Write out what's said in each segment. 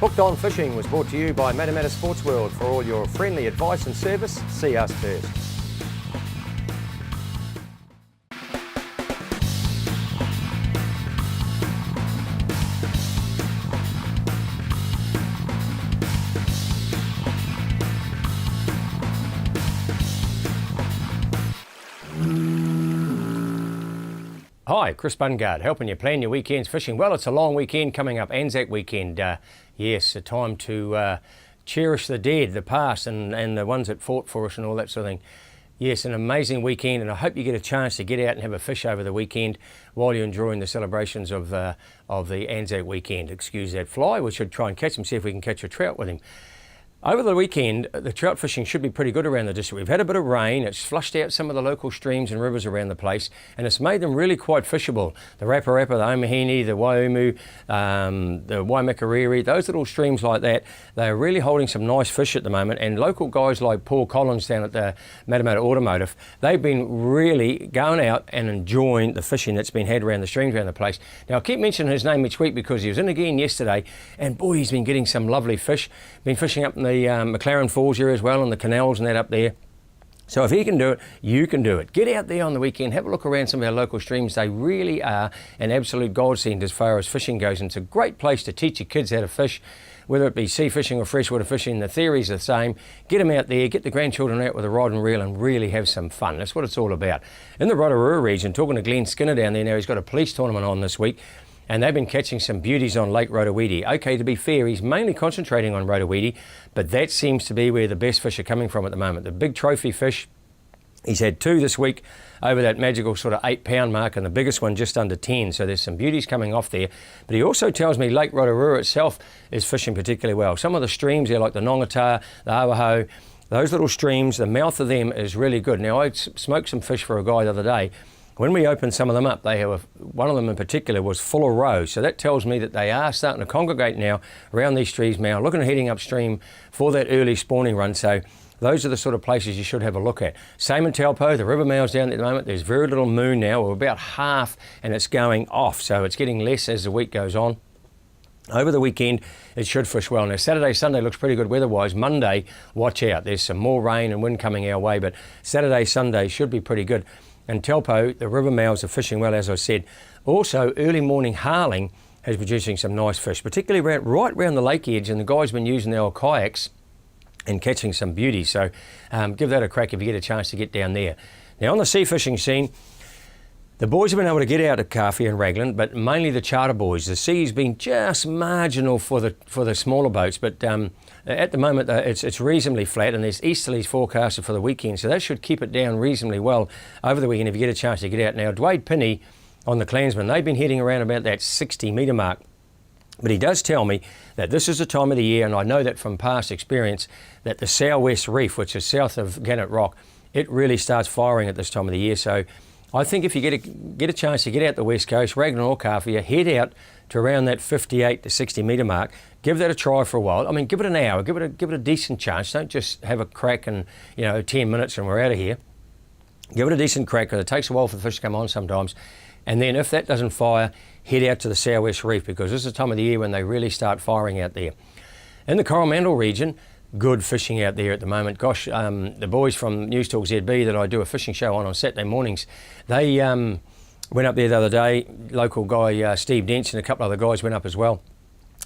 Hooked On Fishing was brought to you by Matamata Sports World. For all your friendly advice and service, see us first. Hi, Chris Bungard, helping you plan your weekend's fishing. Well, it's a long weekend coming up, Anzac weekend. Yes, a time to cherish the dead, the past, and the ones that fought for us and all that sort of thing. Yes, an amazing weekend, and I hope you get a chance to get out and have a fish over the weekend while you're enjoying the celebrations of the Anzac weekend. Excuse that fly, we should try and catch him, see if we can catch a trout with him. Over the weekend, the trout fishing should be pretty good around the district. We've had a bit of rain, it's flushed out some of the local streams and rivers around the place, and it's made them really quite fishable. The Raparapa, the Omahini, the Waiumu, the Waimakariri, those little streams like that, they're really holding some nice fish at the moment, and local guys like Paul Collins down at the Matamata Automotive, they've been really going out and enjoying the fishing that's been had around the streams around the place. Now, I keep mentioning his name each week because he was in again yesterday, and boy, he's been getting some lovely fish. Been fishing up in the McLaren Falls here as well, and the canals and that up there. So if he can do it, you can do it. Get out there on the weekend, have a look around some of our local streams. They really are an absolute godsend as far as fishing goes, and it's a great place to teach your kids how to fish, whether it be sea fishing or freshwater fishing. The theory's the same. Get them out there, get the grandchildren out with a rod and reel and really have some fun. That's what it's all about. In the Rotorua region, talking to Glenn Skinner down there now, he's got a police tournament on this week, and they've been catching some beauties on Lake Rotowedi. Okay, to be fair, he's mainly concentrating on Rotowedi, but that seems to be where the best fish are coming from at the moment. The big trophy fish, he's had 2 this week over that magical sort of 8-pound mark, and the biggest one just under 10, so there's some beauties coming off there. But he also tells me Lake Rotorua itself is fishing particularly well. Some of the streams there, like the Nongata, the Awaho, those little streams, the mouth of them is really good. Now, I smoked some fish for a guy the other day. When we opened some of them up, one of them in particular was full of roe. So that tells me that they are starting to congregate now around these streams now, looking at heading upstream for that early spawning run. So those are the sort of places you should have a look at. Same in Taupo, the river mouths down there at the moment. There's very little moon now, or about half, and it's going off. So it's getting less as the week goes on. Over the weekend, it should fish well. Now, Saturday, Sunday looks pretty good weather-wise. Monday, watch out. There's some more rain and wind coming our way, but Saturday, Sunday should be pretty good. And Taupo, the river mouths are fishing well, as I said. Also, early morning Harling is producing some nice fish, particularly right around the lake edge, and the guys have been using their old kayaks and catching some beauty. So give that a crack if you get a chance to get down there. Now, on the sea fishing scene, the boys have been able to get out at Carfey and Raglan, but mainly the charter boys. The sea's been just marginal for the smaller boats, but at the moment it's reasonably flat, and there's easterlies forecasted for the weekend, so that should keep it down reasonably well over the weekend if you get a chance to get out. Now, Dwayne Pinney on the Clansman, they've been heading around about that 60-metre mark, but he does tell me that this is the time of the year, and I know that from past experience, that the Southwest Reef, which is south of Gannett Rock, it really starts firing at this time of the year. So I think if you get a chance to get out the west coast, Raglan or Carfey, head out to around that 58 to 60 metre mark. Give that a try for a while. I mean, give it an hour. Give it a decent chance. Don't just have a crack and 10 minutes and we're out of here. Give it a decent crack, because it takes a while for the fish to come on sometimes. And then if that doesn't fire, head out to the Southwest Reef, because this is the time of the year when they really start firing out there. In the Coromandel region, good fishing out there at the moment. Gosh, the boys from News Talk ZB that I do a fishing show on Saturday mornings, they went up there the other day. Local guy Steve Dents and a couple other guys went up as well.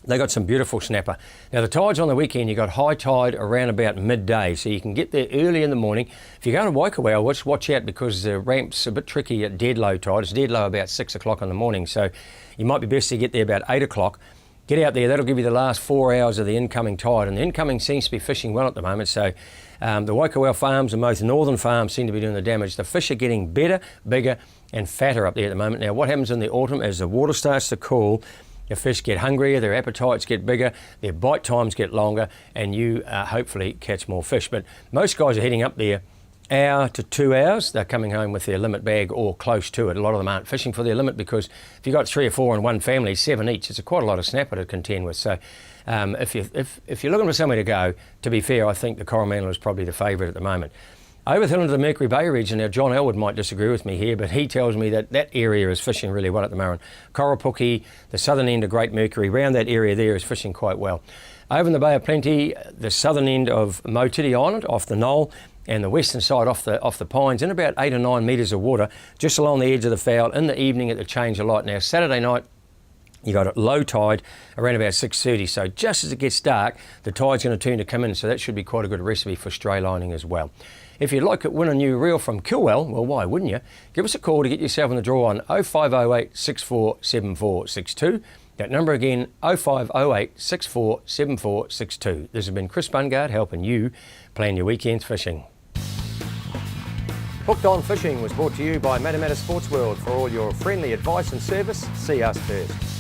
They got some beautiful snapper. Now, the tides on the weekend, you got high tide around about midday, so you can get there early in the morning. If you go to Waikowhai, watch out, because the ramp's a bit tricky at dead low tide. It's dead low about 6 o'clock in the morning, so you might be best to get there about 8 o'clock. Get out there, that'll give you the last 4 hours of the incoming tide, and the incoming seems to be fishing well at the moment. So the Waikowhai farms and most northern farms seem to be doing the damage. The fish are getting better, bigger and fatter up there at the moment. Now, what happens in the autumn as the water starts to cool, the fish get hungrier, their appetites get bigger, their bite times get longer, and you hopefully catch more fish. But most guys are heading up there hour to 2 hours. They're coming home with their limit bag or close to it. A lot of them aren't fishing for their limit, because if you've got 3 or 4 in one family, 7 each, it's quite a lot of snapper to contend with. So if you're looking for somewhere to go, to be fair, I think the Coromandel is probably the favourite at the moment. Over the hill into the Mercury Bay region, now John Elwood might disagree with me here, but he tells me that that area is fishing really well at the moment. Koropuki, the southern end of Great Mercury, around that area there is fishing quite well. Over in the Bay of Plenty, the southern end of Motiti Island, off the Knoll, and the western side off the Pines, in about 8 or 9 metres of water, just along the edge of the foul, in the evening at the change of light. Now, Saturday night, you got a low tide around about 6:30, so just as it gets dark, the tide's going to turn to come in, so that should be quite a good recipe for stray lining as well. If you'd like to win a new reel from Kilwell, well, why wouldn't you? Give us a call to get yourself in the draw on 0508 647462. That number again, 0508 647462. This has been Chris Bungard helping you plan your weekend's fishing. Hooked on Fishing was brought to you by Matamata Sports World. For all your friendly advice and service, see us first.